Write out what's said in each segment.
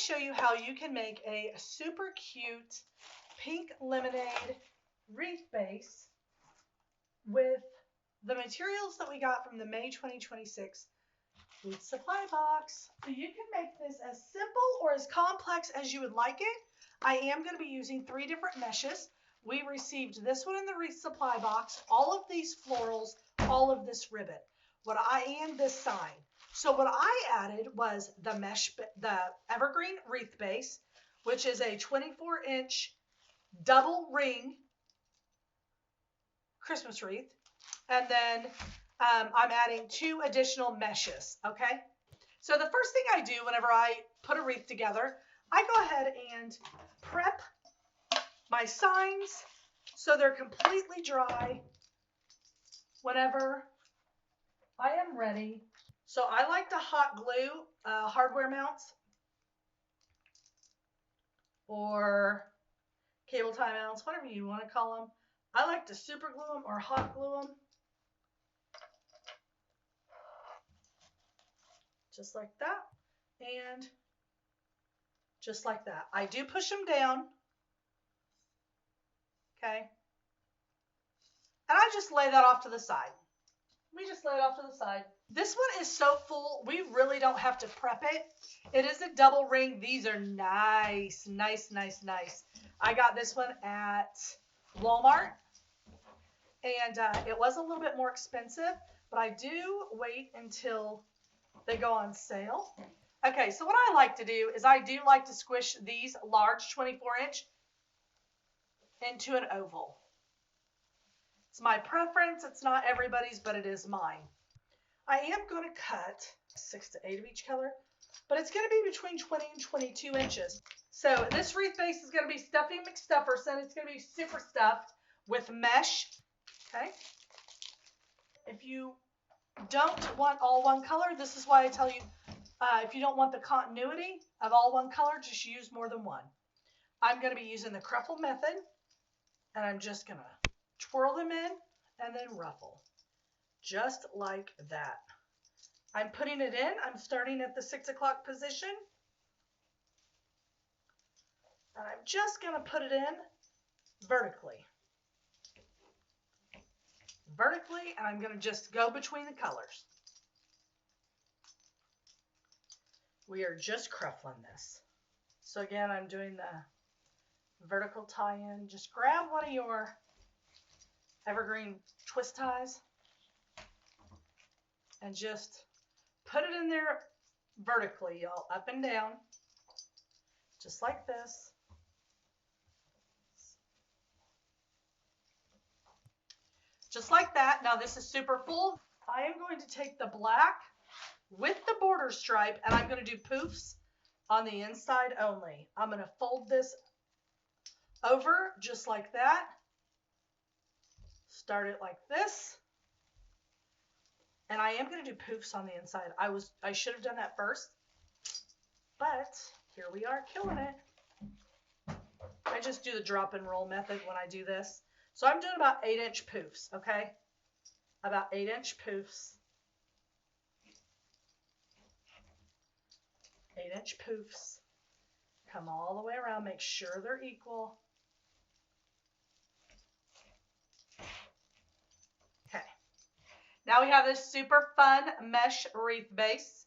show you how you can make a super cute pink lemonade wreath base with the materials that we got from the May 2026 food supply box. So you can make this as simple or as complex as you would like it. I am going to be using 3 different meshes. We received this one in the wreath supply box, all of these florals, all of this ribbon, and this sign. So what I added was the Evergreen wreath base, which is a 24-inch double ring Christmas wreath. And then I'm adding 2 additional meshes, okay? So the first thing I do whenever I put a wreath together, I go ahead and prep my signs so they're completely dry whenever I am ready. So I like to hot glue hardware mounts or cable tie mounts, whatever you want to call them. I like to super glue them or hot glue them. Just like that. And just like that. I do push them down. Okay. And I just lay that off to the side. We just lay it off to the side. This one is so full, we really don't have to prep it. It is a double ring. These are nice, nice, nice, nice. I got this one at Walmart, and it was a little bit more expensive, but I do wait until they go on sale. Okay, so what I like to do is I do like to squish these large 24-inch into an oval. It's my preference. It's not everybody's, but it is mine. I am going to cut 6 to 8 of each color, but it's going to be between 20 and 22 inches. So this wreath base is going to be stuffy McStufferson. It's going to be super stuffed with mesh. Okay. If you don't want all one color, this is why I tell you, if you don't want the continuity of all one color, just use more than one. I'm going to be using the Cruffle method, and I'm just going to twirl them in and then ruffle. Just like that. I'm putting it in. I'm starting at the 6 o'clock position. And I'm just going to put it in vertically. Vertically, and I'm going to just go between the colors. We are just cruffling this. So again, I'm doing the vertical tie-in. Just grab one of your Evergreen twist ties and just put it in there vertically, y'all, up and down, just like this. Just like that. Now this is super full. I am going to take the black with the border stripe, and I'm going to do poofs on the inside only. I'm going to fold this over just like that. Start it like this. And I am going to do poofs on the inside. I should have done that first, but here we are killing it. I just do the drop and roll method when I do this. So I'm doing about 8-inch poofs, okay? About 8-inch poofs. 8-inch poofs. Come all the way around. Make sure they're equal. Okay. Now we have this super fun mesh wreath base.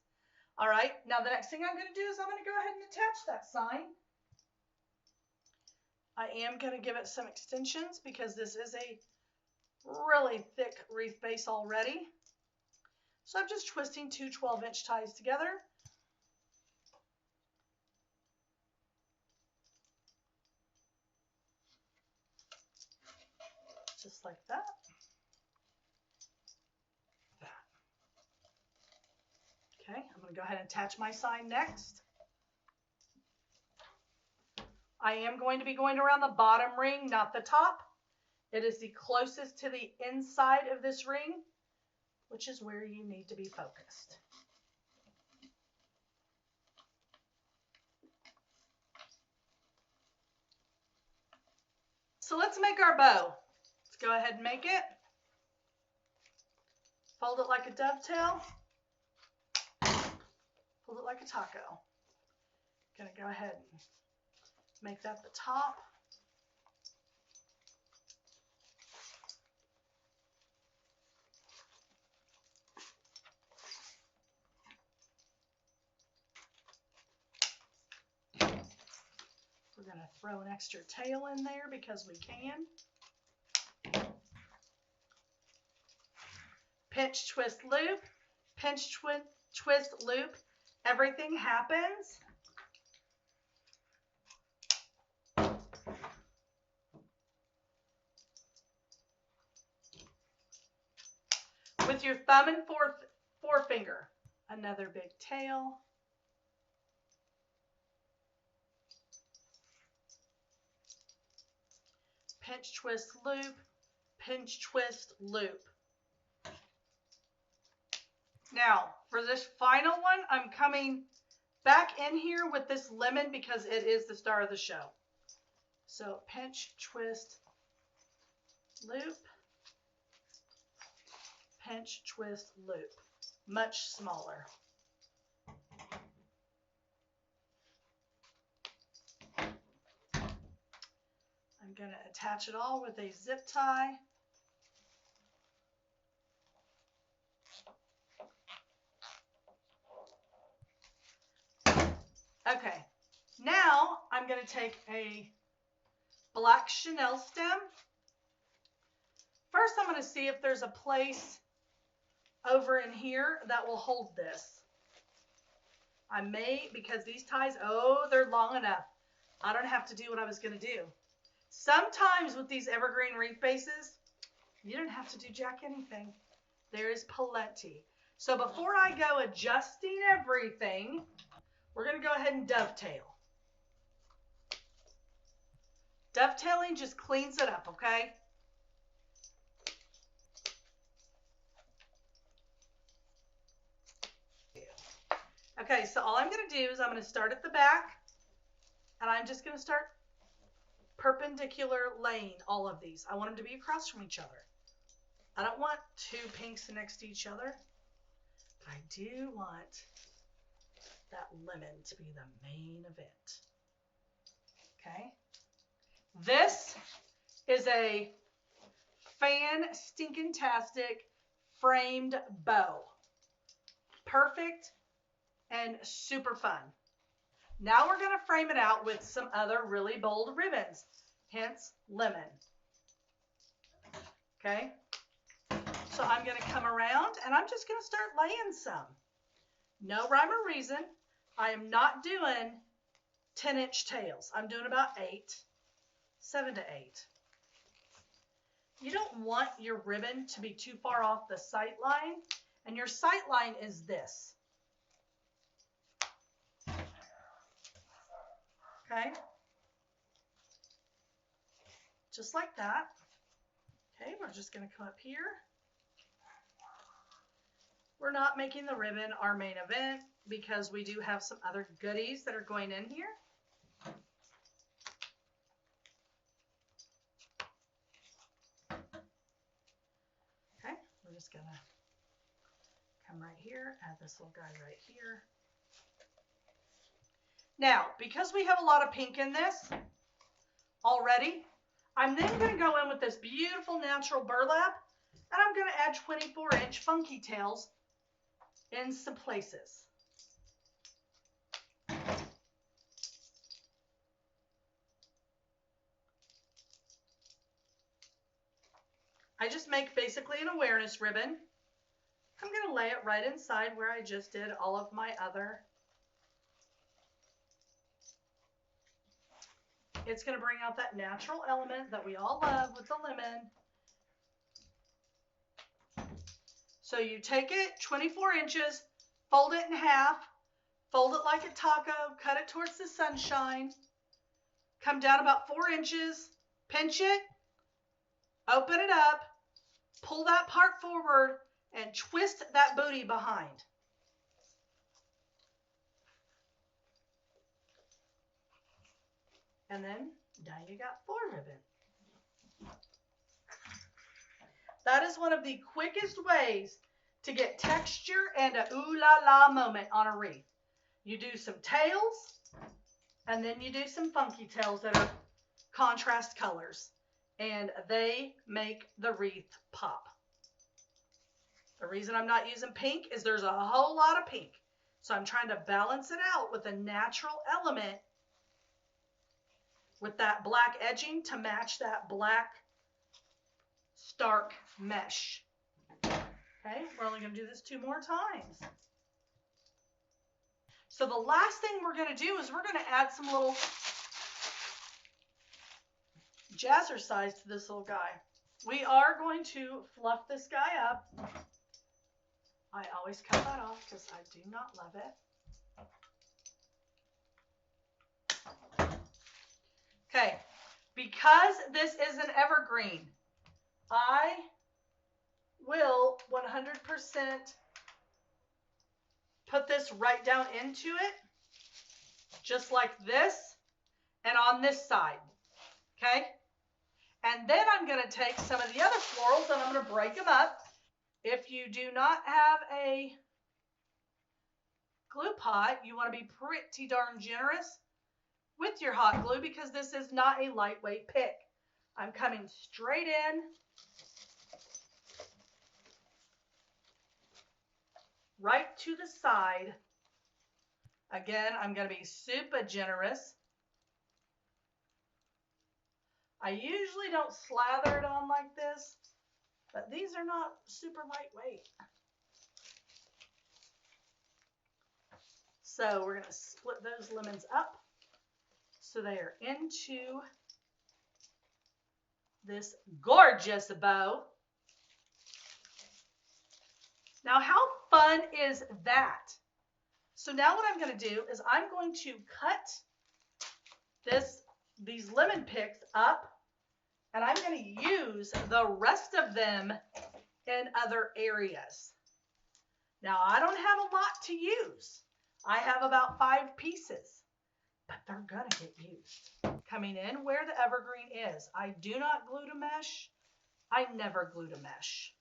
All right. Now the next thing I'm going to do is I'm going to go ahead and attach that sign. I am going to give it some extensions because this is a really thick wreath base already. So I'm just twisting 2 12-inch ties together. Just like that. Okay, I'm going to go ahead and attach my sign next. I am going to be going around the bottom ring, not the top. It is the closest to the inside of this ring, which is where you need to be focused. So let's make our bow. Let's go ahead and make it. Fold it like a dovetail. Fold it like a taco. I'm going to go ahead and make that the top. We're going to throw an extra tail in there because we can. Pinch, twist, loop. Pinch, twist, loop. Everything happens. With your thumb and forefinger. Another big tail. Pinch, twist, loop. Pinch, twist, loop. Now, for this final one, I'm coming back in here with this lemon because it is the star of the show. So, pinch, twist, loop. Pinch, twist, loop. Much smaller. I'm going to attach it all with a zip tie. Okay, now I'm going to take a black chenille stem. First, I'm going to see if there's a place over in here that will hold this. I may, because these ties, oh, they're long enough. I don't have to do what I was going to do. Sometimes with these evergreen wreath bases, you don't have to do jack anything. There is plenty. So before I go adjusting everything, we're going to go ahead and dovetail. Dovetailing just cleans it up, okay? Okay, so all I'm going to do is I'm going to start at the back, and I'm just going to start perpendicular laying all of these. I want them to be across from each other. I don't want two pinks next to each other. I do want that lemon to be the main event. Okay. This is a fan-stinkin-tastic framed bow. Perfect and super fun. Now we're going to frame it out with some other really bold ribbons, hence lemon. Okay. So I'm going to come around and I'm just going to start laying some. No rhyme or reason. I am not doing 10-inch tails. I'm doing about 7 to 8. You don't want your ribbon to be too far off the sight line, and your sight line is this. Okay? Just like that. Okay, we're just going to come up here. We're not making the ribbon our main event because we do have some other goodies that are going in here. Okay, we're just going to come right here, add this little guy right here. Now, because we have a lot of pink in this already, I'm then going to go in with this beautiful natural burlap, and I'm going to add 24-inch funky tails in some places. I just make basically an awareness ribbon. I'm going to lay it right inside where I just did all of my other. It's going to bring out that natural element that we all love with the lemon. So you take it 24 inches, fold it in half, fold it like a taco, cut it towards the sunshine, come down about 4 inches, pinch it, open it up, pull that part forward, and twist that booty behind. And then now you got 4 ribbon. That is one of the quickest ways to get texture and a ooh la la moment on a wreath. You do some tails, And then you do some funky tails that are contrast colors. And they make the wreath pop. The reason I'm not using pink is there's a whole lot of pink. So I'm trying to balance it out with a natural element with that black edging to match that black stark mesh. Okay, we're only going to do this 2 more times. So the last thing we're going to do is we're going to add some little jazzercise to this little guy. We are going to fluff this guy up. I always cut that off because I do not love it. Okay, because this is an evergreen, I will 100% put this right down into it, just like this, and on this side, okay? And then I'm going to take some of the other florals and I'm going to break them up. If you do not have a glue pot, you want to be pretty darn generous with your hot glue because this is not a lightweight pick. I'm coming straight in, right to the side. Again, I'm going to be super generous. I usually don't slather it on like this, but these are not super lightweight. So we're going to split those lemons up so they are into this gorgeous bow. Now, how fun is that? So now what I'm going to do is I'm going to cut these lemon picks up, and I'm going to use the rest of them in other areas. Now, I don't have a lot to use. I have about 5 pieces, but they're going to get used. Coming in where the evergreen is. I do not glue to mesh. I never glue to mesh.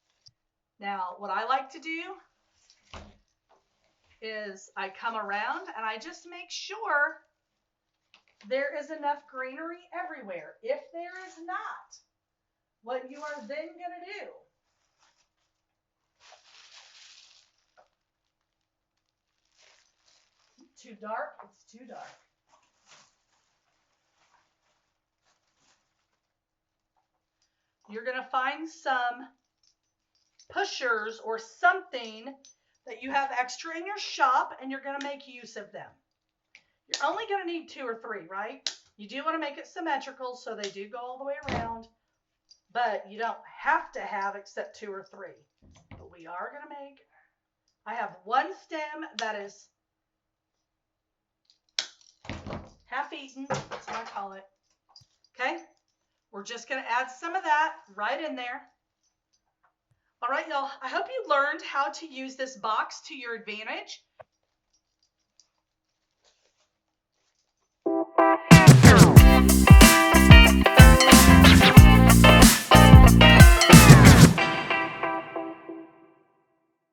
Now, what I like to do is I come around and I just make sure there is enough greenery everywhere. If there is not, what you are then going to do too dark, it's too dark. You're going to find some pushers or something that you have extra in your shop and you're going to make use of them. You're only going to need 2 or 3, right? You do want to make it symmetrical so they do go all the way around, but you don't have to have except 2 or 3. But we are going to make, I have 1 stem that is half eaten, that's what I call it. Okay, we're just going to add some of that right in there. All right, y'all, I hope you learned how to use this box to your advantage.